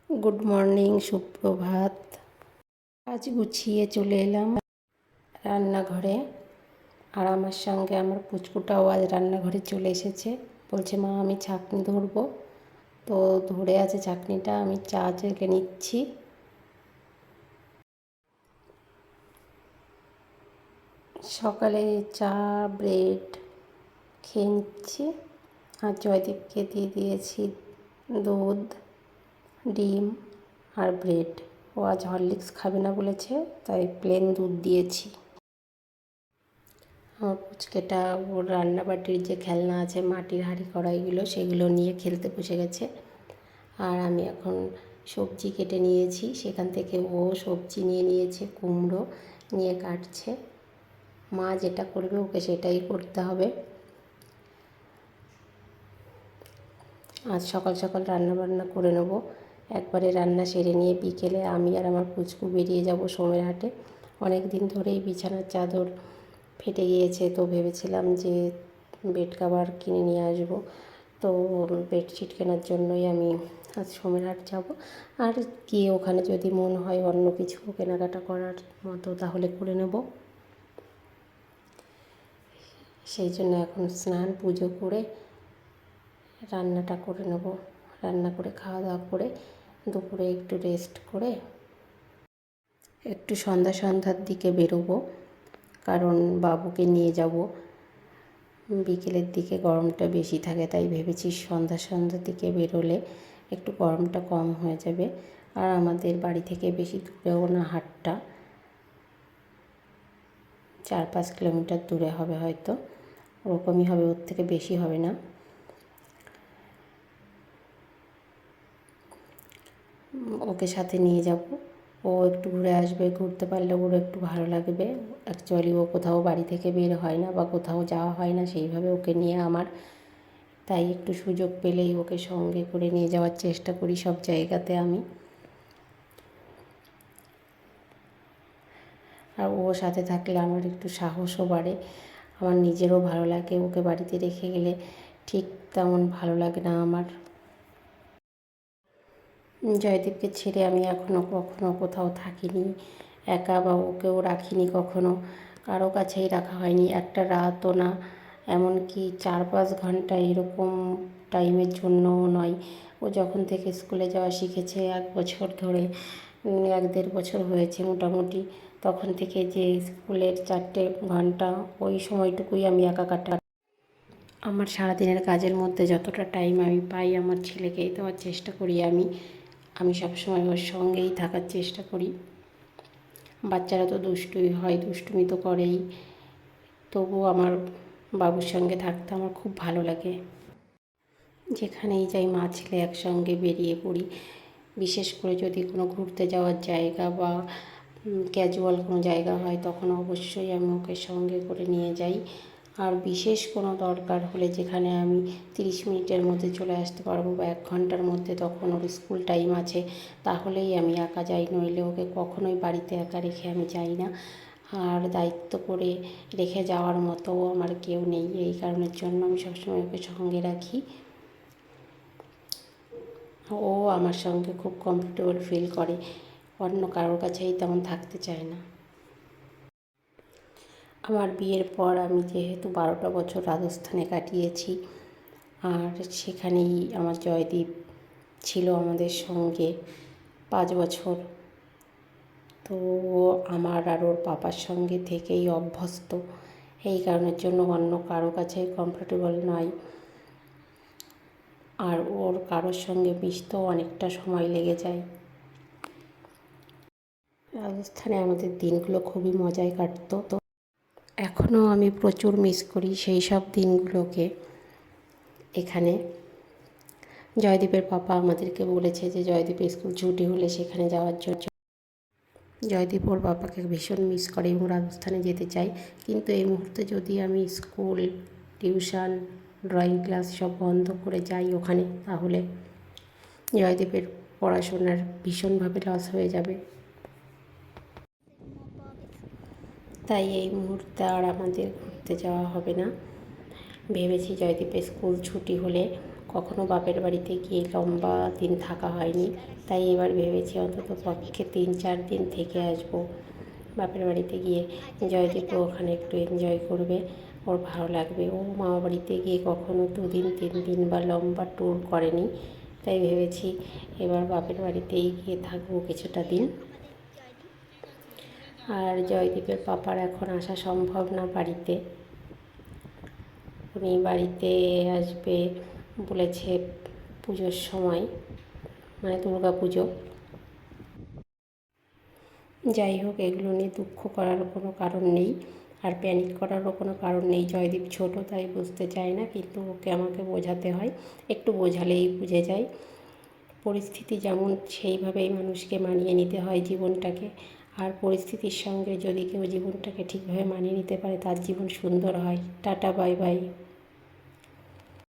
Good morning, সুপ্রভাত। আজ গুছিয়ে চলে এলাম রান্নাঘরে, আর আমার সঙ্গে আমার পুচকুটাও আজ রান্নাঘরে চলে এসেছে। বলছে মা আমি ছাঁকনি ধরবো, তো ধরে আছে ছাঁকনিটা। আমি চা জেলে নিচ্ছি। সকালে চা ব্রেড খেয়ে নিচ্ছি, আর জয়দীপকে দিয়ে দিয়েছি দুধ, ডিম আর ব্রেড। ও আজ হরলিক্স খাবে না বলেছে, তাই প্লেন দুধ দিয়েছি। আমার পুচকেটা ওর রান্নাবাটির যে খেলনা আছে, মাটির হাঁড়ি কড়াইগুলো, সেগুলো নিয়ে খেলতে বসে গেছে। আর আমি এখন সবজি কেটে নিয়েছি, সেখান থেকে ও সবজি নিয়ে নিয়েছে, কুমড়ো নিয়ে কাটছে। মা যেটা করবে ওকে সেটাই করতে হবে। আজ সকাল সকাল রান্নাবান্না করে নেবো, একবারে রান্না সেরে নিয়ে বিকেলে আমি আর আমার পুচকু বেরিয়ে যাব সোমেরহাটে। অনেক দিন ধরেই বিছানার চাদর ফেটে গিয়েছে, তো ভেবেছিলাম যে বেড কভার কিনে নিয়ে আসবো। তো বেডশিট কেনার জন্যই আমি আজ সোমেরহাট যাব। আর গিয়ে ওখানে যদি মন হয় অন্য কিছু কেনাকাটা করার মতো, তাহলে করে নেব। সেই জন্য এখন স্নান পুজো করে রান্নাটা করে নেব। রান্না করে খাওয়া দাওয়া করে দুপুরে একটু রেস্ট করে একটু সন্ধ্যার দিকে বেরোবো, কারণ বাবুকে নিয়ে যাব। বিকেলের দিকে গরমটা বেশি থাকে, তাই ভেবেছি সন্ধ্যার দিকে বেরোলে একটু গরমটা কম হয়ে যাবে। আর আমাদের বাড়ি থেকে বেশি দূরেও না হাটটা, 4-5 কিলোমিটার দূরে হবে, হয়তো ওরকমই হবে, ওর থেকে বেশি হবে না। ওকে সাথে নিয়ে যাব, ও একটু ঘুরে আসবে। ঘুরতে পারলে ওর একটু ভালো লাগবে। অ্যাকচুয়ালি ও কোথাও বাড়ি থেকে বের হয় না বা কোথাও যাওয়া হয় না সেইভাবে ওকে নিয়ে আমার, তাই একটু সুযোগ পেলেই ওকে সঙ্গে করে নিয়ে যাওয়ার চেষ্টা করি সব জায়গাতে আমি। আর ও সাথে থাকলে আমার একটু সাহসও বাড়ে, আমার নিজেরও ভালো লাগে। ওকে বাড়িতে রেখে গেলে ঠিক তেমন ভালো লাগে না আমার। জয়দীপকে ছেড়ে আমি এখনও কখনও কোথাও থাকিনি একা, বা ওকেও রাখিনি কখনো, কারো কাছেই রাখা হয়নি একটা রাতও না। এমনকি 4-5 ঘন্টা এরকম টাইমের জন্যও নয়। ও যখন থেকে স্কুলে যাওয়া শিখেছে 1 বছর ধরে, 1-1.5 বছর হয়েছে মোটামুটি, তখন থেকে যে স্কুলের 4টে ঘন্টা ওই সময়টুকুই আমি একা কাটা। আমার সারাদিনের কাজের মধ্যে যতটা টাইম আমি পাই আমার ছেলেকেই দেওয়ার চেষ্টা করি। আমি সবসময় ওর সঙ্গেই থাকার চেষ্টা করি। বাচ্চারা তো দুষ্টুই হয়, দুষ্টুমি তো করেই, তবুও আমার বাবুর সঙ্গে থাকতে আমার খুব ভালো লাগে। যেখানেই যাই মা ছেলে একসঙ্গে বেরিয়ে পড়ি। বিশেষ করে যদি কোনো ঘুরতে যাওয়ার জায়গা বা ক্যাজুয়াল কোনো জায়গা হয়, তখন অবশ্যই আমি ওকে সঙ্গে করে নিয়ে যাই। আর বিশেষ কোনো দরকার হলে, যেখানে আমি 30 মিনিটের মধ্যে চলে আসতে পারবো বা 1 ঘন্টার মধ্যে, তখন ওর স্কুল টাইম আছে, তাহলেই আমি একা যাই। নইলে ওকে কখনোই বাড়িতে একা রেখে আমি যাই না। আর দায়িত্ব করে রেখে যাওয়ার মতো আমার কেউ নেই, এই কারণের জন্য আমি সবসময় ওকে সঙ্গে রাখি। ও আমার সঙ্গে খুব কমফোর্টেবল ফিল করে, অন্য কারোর কাছেই তেমন থাকতে চায় না। আমার বিয়ের পর আমি যেহেতু 12টা বছর রাজস্থানে কাটিয়েছি, আর সেখানেই আমার জয়দীপ ছিল আমাদের সঙ্গে 5 বছর। তো ও আমার আর ওর পাপার সঙ্গে থেকেই অভ্যস্ত, এই কারণের জন্য অন্য কারো কাছেই কমফোর্টেবল নয়। আর ওর কারোর সঙ্গে মিশতেও অনেকটা সময় লেগে যায়। রাজস্থানে আমাদের দিনগুলো খুবই মজায় কাটতো। তো এখনও আমি প্রচুর মিস করি সেই সব দিনগুলোকে। এখানে জয়দীপের পাপা আমাদেরকে বলেছে যে জয়দীপের স্কুল ছুটি হলে সেখানে যাওয়ার জন্য। জয়দীপ ওর বাবাকে ভীষণ মিস করে এবং রাজস্থানে যেতে চাই, কিন্তু এই মুহূর্তে যদি আমি স্কুল, টিউশন, ড্রয়িং ক্লাস সব বন্ধ করে যাই ওখানে, তাহলে জয়দীপের পড়াশোনার ভীষণভাবে লস হয়ে যাবে। তাই এই মুহূর্তে আর আমাদের ঘুরতে যাওয়া হবে না। ভেবেছি জয়দীপের স্কুল ছুটি হলে কখনো বাপের বাড়িতে গিয়ে লম্বা দিন থাকা হয়নি, তাই এবার ভেবেছি অন্তত পক্ষে 3-4 দিন থেকে আসবো বাপের বাড়িতে গিয়ে। জয়দীপও ওখানে একটু এনজয় করবে, ওর ভালো লাগবে। ও মামা বাড়িতে গিয়ে কখনো 2 দিন 3 দিন বা লম্বা ট্যুর করেনি, তাই ভেবেছি এবার বাপের বাড়িতেই গিয়ে থাকবো কিছুটা দিন। আর জয়দীপের পাপার এখন আসা সম্ভব না বাড়িতে, উনি বাড়িতে আসবে বলেছে পুজোর সময়, মানে দুর্গা পুজো। যাই হোক, এগুলো নিয়ে দুঃখ করারও কোনো কারণ নেই, আর প্যানিক করারও কোনো কারণ নেই। জয়দীপ ছোট, তাই বুঝতে চায় না, কিন্তু ওকে আমাকে বোঝাতে হয়, একটু বোঝালেই বুঝে যায়। পরিস্থিতি যেমন সেইভাবেই মানুষকে মানিয়ে নিতে হয় জীবনটাকে। আর পরিস্থিতির সঙ্গে যদি কেউ জীবনটাকে ঠিকভাবে মানিয়ে নিতে পারে, তার জীবন সুন্দর হয়। Tata, bye bye.